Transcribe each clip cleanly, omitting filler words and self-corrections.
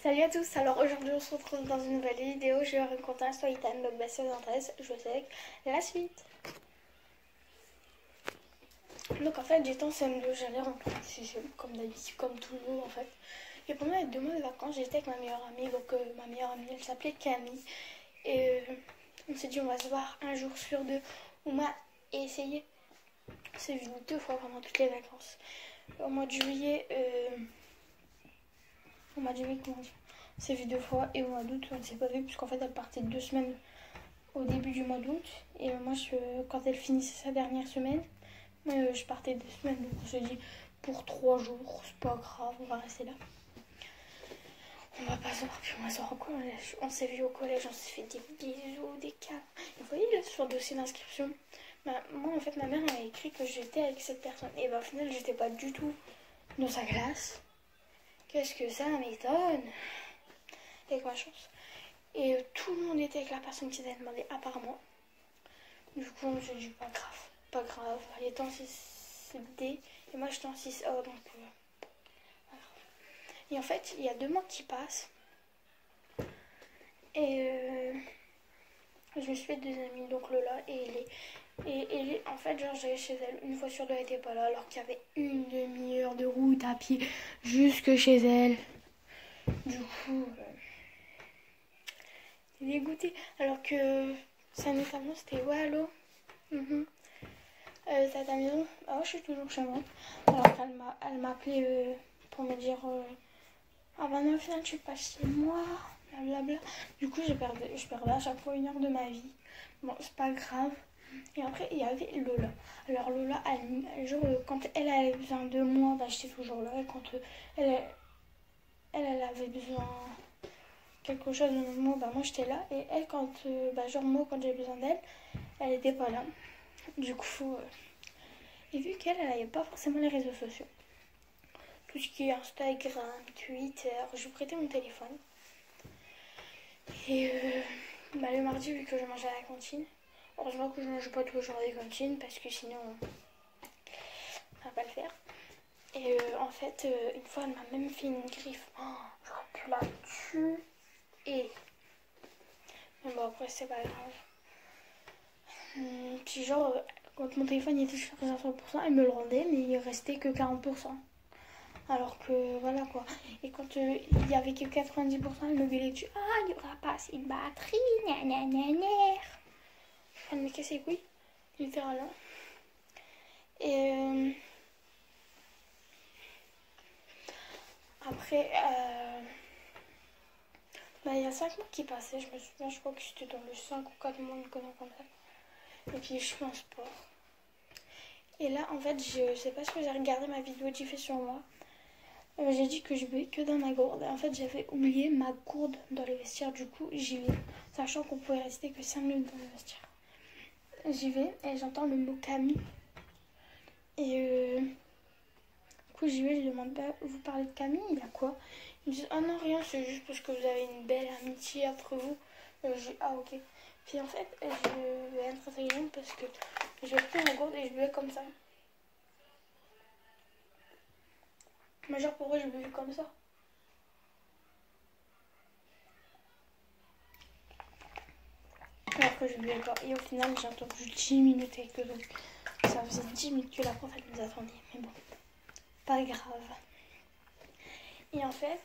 Salut à tous, alors aujourd'hui on se retrouve dans une nouvelle vidéo. Je vais raconter un story time, donc c'est je vous laisse avec la suite. Donc en fait j'étais en CM2, j'allais rentrer en 6ème, comme d'habitude, comme tout le monde en fait. Et pendant les 2 mois de vacances j'étais avec ma meilleure amie, donc ma meilleure amie elle s'appelait Camille. Et on s'est dit on va se voir un jour sur deux. On m'a essayé, on s'est vu 2 fois pendant toutes les vacances. Au mois de juillet, comment dire, on s'est vu 2 fois, et au mois d'août on ne s'est pas vu puisqu'en fait elle partait 2 semaines au début du mois d'août et moi quand elle finissait sa dernière semaine, je partais 2 semaines, donc on s'est dit pour 3 jours c'est pas grave, on va rester là, on va pas se voir, puis on va se voir au collège. On s'est vu au collège, on s'est fait des bisous, des câlins. Et vous voyez là sur le dossier d'inscription, moi en fait ma mère elle a écrit que j'étais avec cette personne, et au final j'étais pas du tout dans sa classe. Qu'est-ce que ça m'étonne, avec ma chance. Et tout le monde était avec la personne qui avait demandé, apparemment. Du coup, on s'est dit, pas grave. Elle était en 6D et moi j'étais en 6A, donc pas grave. Et en fait, il y a 2 mois qui passent. Et je me suis fait 2 amis, donc Lola et Ellie. Et Ellie, en fait, genre j'allais chez elle une fois sur deux, elle était pas là, alors qu'il y avait une demi-heure de route à pied jusque chez elle. Du coup, dégoûtée, alors que ça notamment c'était ouais allô, c'est à ta maison. Ah ouais, je suis toujours chez moi. Alors qu'elle m'a appelé pour me dire ah bah non, au final tu es pas chez moi, blablabla. Du coup je perdais à chaque fois 1 heure de ma vie. Bon, c'est pas grave. Et après il y avait Lola. Alors Lola, genre, quand elle avait besoin de moi, bah j'étais toujours là. Et quand elle avait besoin quelque chose de moi, bah moi j'étais là. Et elle, quand genre moi quand j'avais besoin d'elle, elle était pas là. Du coup et vu qu'elle n'avait pas forcément les réseaux sociaux, tout ce qui est Instagram, Twitter, je lui prêtais mon téléphone. Et le mardi, vu que je mangeais à la cantine, heureusement que je ne mange pas toujours à la cantine parce que sinon ça va pas le faire. Et en fait, une fois elle m'a même fait une griffe. Oh, j'aurais pu la tuer. Mais bon, après c'est pas grave. Puis genre, quand mon téléphone était chargé à 100%, elle me le rendait, mais il restait que 40%. Alors que voilà quoi. Et quand il y avait que 90%, elle me gueulait dessus. Ah, il n'y aura pas assez de batterie, nanana. Elle me cassait les couilles, littéralement. Et après, il y a 5 mois qui passaient, je me souviens, je crois que c'était dans le 5 ou 4 mois, une connerie comme ça. Et puis je suis en sport. Et là, en fait, je sais pas si vous avez regardé ma vidéo que j'ai fait sur moi. J'ai dit que je buvais que dans ma gourde. En fait, j'avais oublié ma gourde dans les vestiaires. Du coup, j'y vais. Sachant qu'on pouvait rester que 5 minutes dans le vestiaire. J'y vais et j'entends le mot Camille. Et du coup, j'y vais, je demande bah, vous parlez de Camille, il y a quoi? Ils me disent ah non, rien, c'est juste parce que vous avez une belle amitié entre vous. J'ai ah ok. Puis en fait, je vais être intelligente parce que j'ai pris ma gourde et je buvais comme ça. Mais genre, pourquoi je buvais comme ça? Alors que je buvais pas. Et au final, j'ai entendu 10 minutes avec eux. Donc ça faisait 10 minutes que la prof elle nous attendait. Mais bon, pas grave. Et en fait,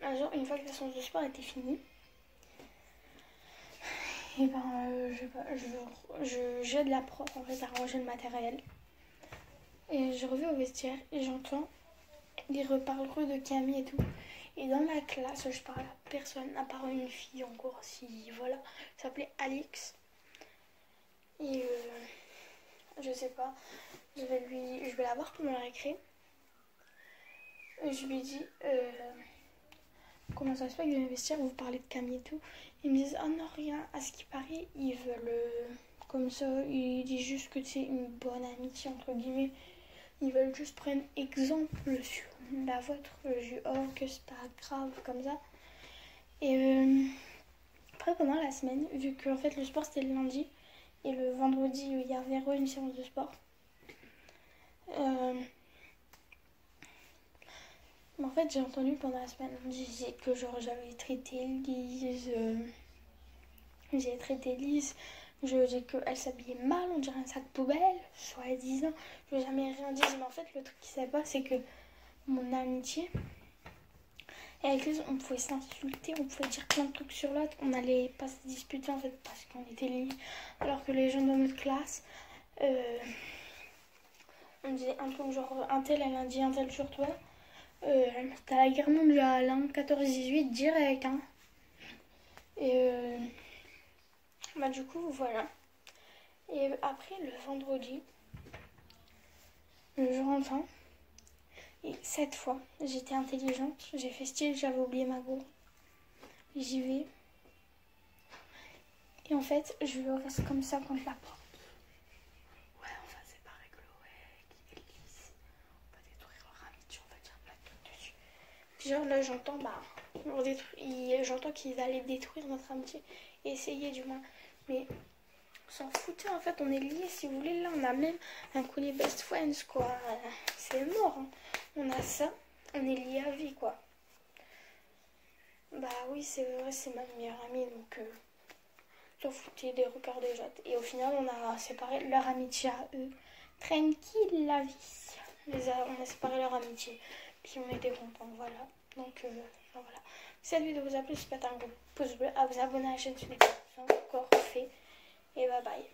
un jour, une fois que la séance de sport était finie, et j'aide la prof en fait à ranger le matériel. Et je reviens au vestiaire et j'entends des reparlent de Camille et tout. Et dans la classe, je parle à personne, à part une fille encore, si voilà, s'appelait Alix. Et je sais pas, je vais la voir pendant la récré. Je lui dis comment ça se fait que dans les vestiaires vous parlez de Camille et tout. Ils me disent ah non rien, à ce qui paraît ils veulent comme ça, ils disent juste que c'est une bonne amitié entre guillemets. Ils veulent juste prendre exemple sur la vôtre. Je dis oh que c'est pas grave comme ça. Et après pendant la semaine, vu que en fait le sport c'était le lundi et le vendredi il y avait une séance de sport. Mais en fait, j'ai entendu pendant la semaine, on disait que genre j'avais traité Lise, j'ai traité Lise, je dis qu'elle s'habillait mal, on dirait un sac poubelle, soi-disant. Je n'ai jamais rien dit, mais en fait, le truc qui savait pas, c'est que mon amitié, et avec Lise, on pouvait s'insulter, on pouvait dire plein de trucs sur l'autre, on allait pas se disputer en fait, parce qu'on était liés. Alors que les jeunes de notre classe, on disait un truc genre un tel, elle a dit un tel sur toi. T'as la guerre mondiale, hein, 14-18 direct. Hein. Et bah, du coup, voilà. Et après, le vendredi, je rentre. Et cette fois, j'étais intelligente. J'ai fait style, j'avais oublié ma gourde. J'y vais. Et en fait, je reste comme ça contre la porte. Ouais, enfin, c'est pareil que Chloé, Elise. On va détruire leur amitié, on va dire plein de trucs dessus. Genre là, j'entends, j'entends qu'ils allaient détruire notre amitié. Et essayer du moins. Mais on s'en foutait en fait, on est liés si vous voulez. Là, on a même un collier best friends quoi. C'est mort. Hein. On a ça, on est liés à vie quoi. Bah oui, c'est vrai, c'est ma meilleure amie donc. S'en foutait des regards des autres. Et au final, on a séparé leur amitié à eux. Tranquille la vie. On a séparé leur amitié. Puis on était contents, voilà. Donc voilà. Si cette vidéo vous a plu, n'hésitez pas à un gros pouce bleu, à vous abonner à la chaîne si ce n'est pas encore fait. Et bye bye.